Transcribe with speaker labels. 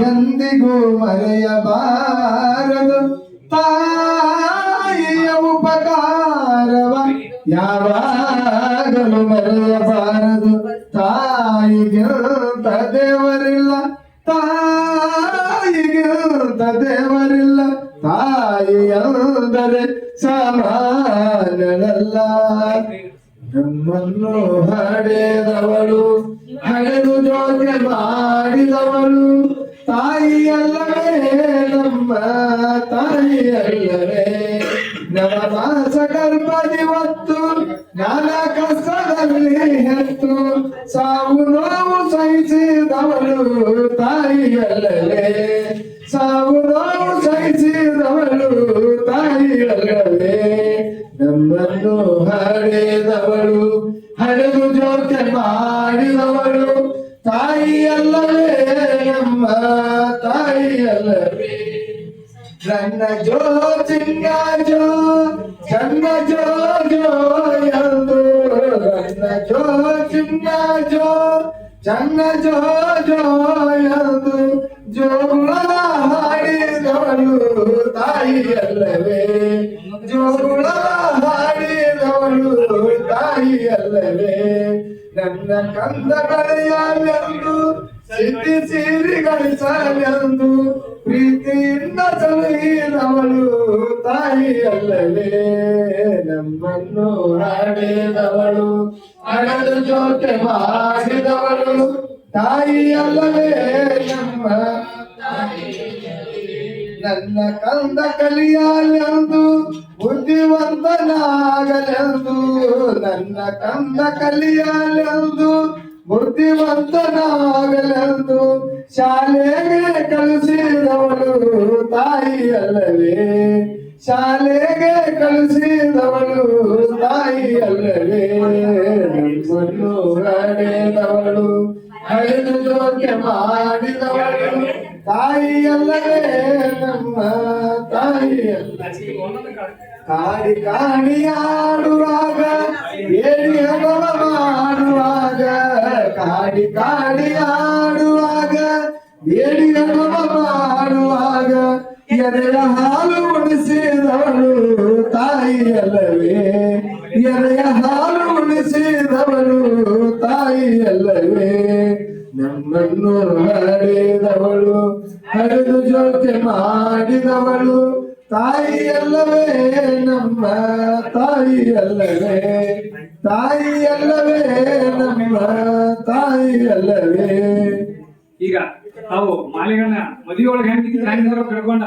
Speaker 1: ಎಂದಿಗೂ ಮರೆಯಬಾರದು ತಾಯಿಯ ಉಪಕಾರವ ಯಾವಾಗಲೂ ಮರೆಯಬಾರದು. ತಾಯಿಗಿಂತ ದೇವರಿಲ್ಲ, ತಾಯಿಗಿಂತ ದೇವರಿಲ್ಲ, ತಾಯಿಯಂದರೆ ಸಮಾನಳಲ್ಲ. ನಮ್ಮನ್ನು ಹಡೆದವಳು, ಹಡೆದು ಜೋಕೆ ಮಾಡಿದವಳು ತಾಯಿಯಲ್ಲವೇ, ನಮ್ಮ ತಾಯಿಯಲ್ಲವೇ. ನವಮಾಸ ಗರ್ಭದಿ ಹೊತ್ತು ನಾನಾ ಕಷ್ಟದಲ್ಲಿ ಹೆತ್ತು ಸಾವು ನೋವು ಸಹಿಸಿದವಳು ತಾಯಿಯಲ್ಲವೇ, ಸಾವು ನೋವು ಸಹಿಸಿದವಳು ತಾಯಿಯಲ್ಲವೇ. ನಮ್ಮನ್ನು ಹಡೆದವಳು, ಹಡೆದು ಜೋಕೆ ಮಾಡಿದವಳು ತಾಯಿಯಲ್ಲವೇ, ನಮ್ಮ ತಾಯಿಯಲ್ಲವೇ. ನನ್ನ ಜೋ ಚಿನ್ನ ಜೋ ಚನ್ನ ಜೋ ಜೋ ಎಂದು, ನನ್ನ ಜೋ ಚಿನ್ನ ಜೋ ಚನ್ನ ಜೋ ಜೋ ಎಂದು ಜೋಗುಳ ಹಾಡಿದವಳು ತಾಯಿಯಲ್ಲವೇ, ಜೋಗುಳ ಹಾಡಿದವಳು ತಾಯಿಯಲ್ಲವೇ. ನನ್ನ ಕಂದ ಕಳೆಯಲೆಂದು ಸಿದ್ಧಿ ಸೀರಿ ಗಳಿಸಲೆಂದು ಪ್ರೀತಿಯಿಂದ ಸಲಹಿದವಳು ತಾಯಿಯಲ್ಲವೇ. ನಮ್ಮನ್ನು ಹಡೆದವಳು, ಹಡೆದು ಜೋಕೆ ಮಾಡಿದವಳು ತಾಯಿಯಲ್ಲವೇ, ನಮ್ಮ ನನ್ನ ಕಂದ ಕಲಿಯಲೆಂದು ಬುದ್ಧಿವಂತನಾಗಲೆಂದು, ನನ್ನ ಕಂದ ಕಲಿಯಲೆಂದು ಬುದ್ಧಿವಂತನಾಗಲೆಂದು ಶಾಲೆಗೆ ಕಳಿಸಿದವಳು ತಾಯಿಯಲ್ಲವೇ, ಶಾಲೆಗೆ ಕಳಿಸಿದವಳು ತಾಯಿಯಲ್ಲವೇ. ನಮ್ಮನ್ನು ಹಡೆದವಳು, ಹಡೆದು ಜೋಕೆ ಮಾಡಿದವಳು ತಾಯಿಯಲ್ಲವೇ, ನಮ್ಮ ತಾಯಿಯಲ್ಲವೇ. ಕಾಡಿ ಕಾಡಿಯಾಡುವಾಗ ಏಡಿ ಹಬ್ಬ ಮಾಡುವಾಗ, ಕಾಡಿ ಕಾಡಿಯಾಡುವಾಗ ಏಡಿ ಹಬ್ಬ ಮಾಡುವಾಗ ಎರೆಯ ಹಾಲು ಉಣಿಸಿದವಳು ತಾಯಿಯಲ್ಲವೇ, ಎರೆಯ ಹಾಲು ಉಣಿಸಿದವಳು ತಾಯಿಯಲ್ಲವೇ. ನಮ್ಮನ್ನು ಹಡೆದವಳು, ಹಡೆದು ಜೋಕೆ ಮಾಡಿದವಳು ತಾಯಿಯಲ್ಲವೇ, ನಮ್ಮ ತಾಯಿಯಲ್ಲವೇ, ತಾಯಿಯಲ್ಲವೇ, ನಮ್ಮ ತಾಯಿಯಲ್ಲವೇ.
Speaker 2: ಈಗ ತಾವು ಮಾಲಿಗಳನ್ನ ಮದುವೆ ಒಳಗೆ ಹೆಂಗ್ ಕಳ್ಕೊಂಡ